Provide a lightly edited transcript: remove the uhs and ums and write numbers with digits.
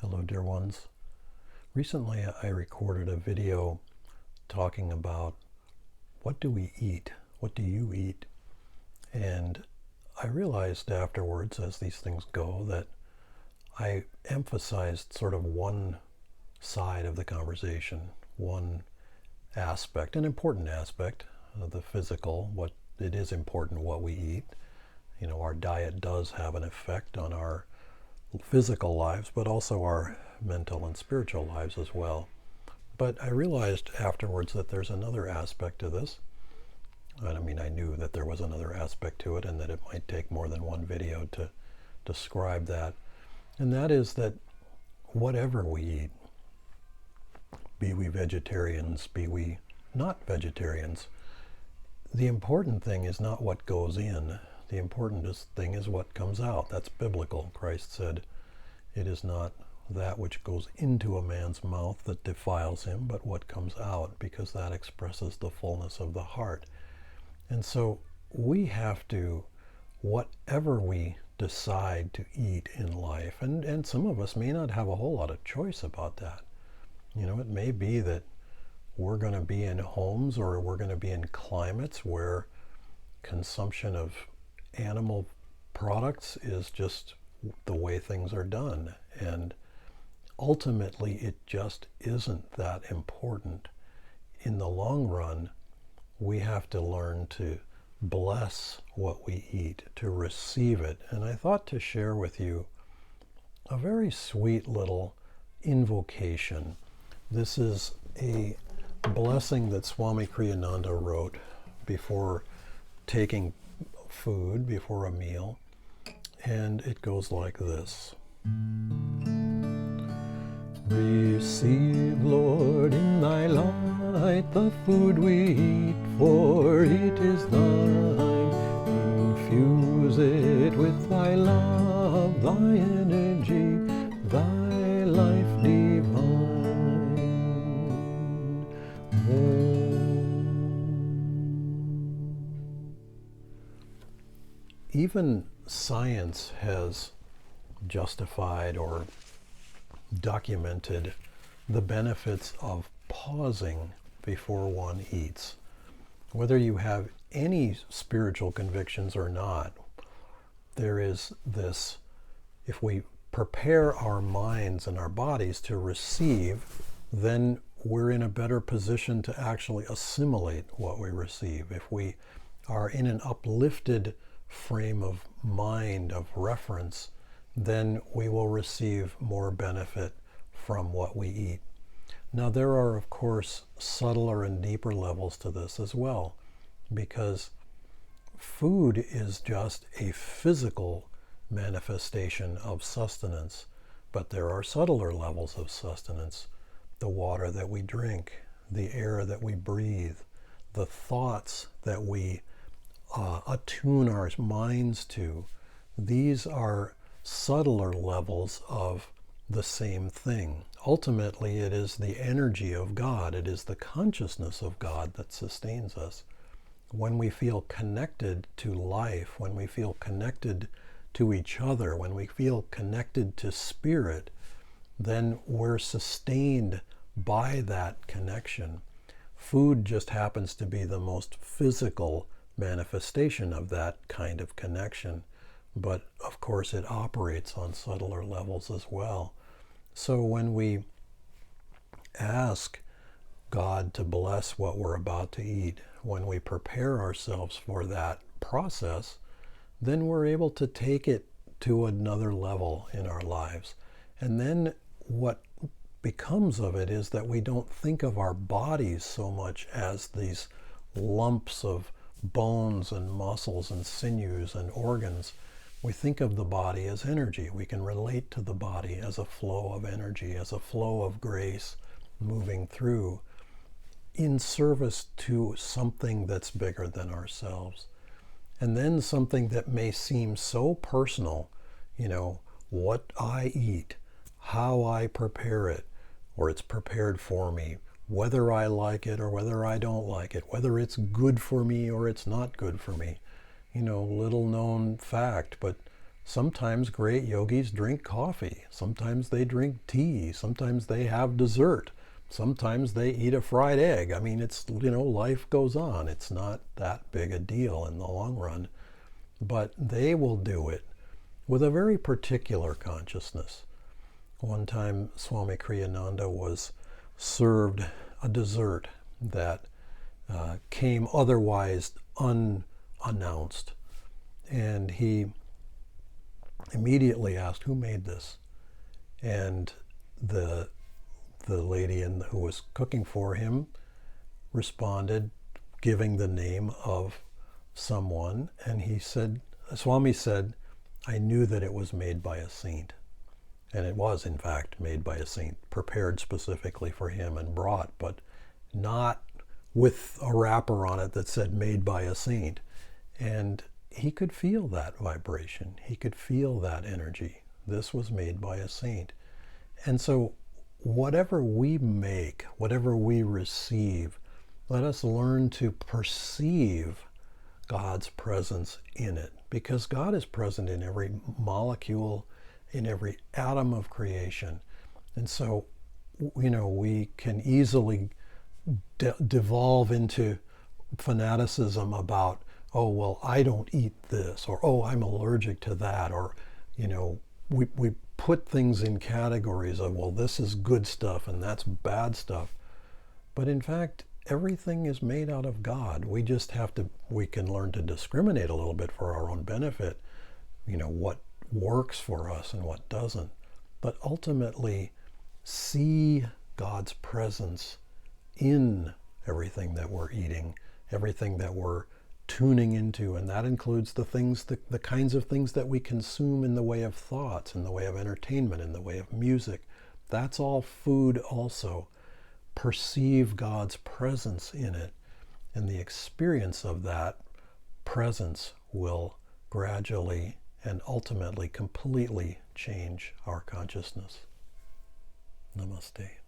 Hello, dear ones. Recently, I recorded a video talking about what do we eat? What do you eat? And I realized afterwards, as these things go, that I emphasized sort of one side of the conversation, one aspect, an important aspect of the physical. What it is important what we eat. Our diet does have an effect on our physical lives, but also our mental and spiritual lives as well. But I realized afterwards that there's another aspect to this. I knew that there was another aspect to it and that it might take more than one video to describe that. And that is that whatever we eat, be we vegetarians, be we not vegetarians, the important thing is not what goes in. The important thing is what comes out. That's biblical. Christ said, "It is not that which goes into a man's mouth that defiles him, but what comes out," because that expresses the fullness of the heart. And so we have to, whatever we decide to eat in life, and some of us may not have a whole lot of choice about that. It may be that we're going to be in homes or we're going to be in climates where consumption of animal products is just the way things are done. And ultimately, it just isn't that important. In the long run, we have to learn to bless what we eat, to receive it. And I thought to share with you a very sweet little invocation. This is a blessing that Swami Kriyananda wrote before taking food, before a meal. And it goes like this. Receive, Lord, in thy light the food we eat, for it is thine. Infuse it with thy love, thy energy, thy life divine. Even science has justified or documented the benefits of pausing before one eats. Whether you have any spiritual convictions or not, there is this, if we prepare our minds and our bodies to receive, then we're in a better position to actually assimilate what we receive. If we are in an uplifted frame of mind, of reference, then we will receive more benefit from what we eat. Now, there are, of course, subtler and deeper levels to this as well, because food is just a physical manifestation of sustenance, but there are subtler levels of sustenance. The water that we drink, the air that we breathe, the thoughts that we attune our minds to, these are subtler levels of the same thing. Ultimately, it is the energy of God, it is the consciousness of God that sustains us. When we feel connected to life, when we feel connected to each other, when we feel connected to spirit, then we're sustained by that connection. Food just happens to be the most physical manifestation of that kind of connection. But of course it operates on subtler levels as well. So when we ask God to bless what we're about to eat, when we prepare ourselves for that process, then we're able to take it to another level in our lives. And then what becomes of it is that we don't think of our bodies so much as these lumps of bones and muscles and sinews and organs. We think of the body as energy. We can relate to the body as a flow of energy, as a flow of grace moving through in service to something that's bigger than ourselves. And then something that may seem so personal, what I eat, how I prepare it, or it's prepared for me, whether I like it or whether I don't like it, whether it's good for me or it's not good for me. Little known fact, but Sometimes great yogis drink coffee. Sometimes they drink tea. Sometimes they have dessert. Sometimes they eat a fried egg. I mean, it's, life goes on. It's not that big a deal in the long run. But they will do it with a very particular consciousness. One time, Swami Kriyananda was served a dessert that came otherwise unannounced. And he immediately asked, "Who made this?" And the lady who was cooking for him responded, giving the name of someone. And Swami said, "I knew that it was made by a saint." And it was, in fact, made by a saint, prepared specifically for him and brought, but not with a wrapper on it that said made by a saint. And he could feel that vibration. He could feel that energy. This was made by a saint. And so whatever we make, whatever we receive, let us learn to perceive God's presence in it, because God is present in every molecule, in every atom of creation. And so, we can easily devolve into fanaticism about, oh, well, I don't eat this, or, oh, I'm allergic to that, or, we put things in categories of, well, this is good stuff and that's bad stuff. But in fact, everything is made out of God. We can learn to discriminate a little bit for our own benefit, what works for us and what doesn't. But ultimately, see God's presence in everything that we're eating, everything that we're tuning into, and that includes the kinds of things that we consume in the way of thoughts, in the way of entertainment, in the way of music. That's all food also. Perceive God's presence in it, and the experience of that presence will gradually and ultimately completely change our consciousness. Namaste.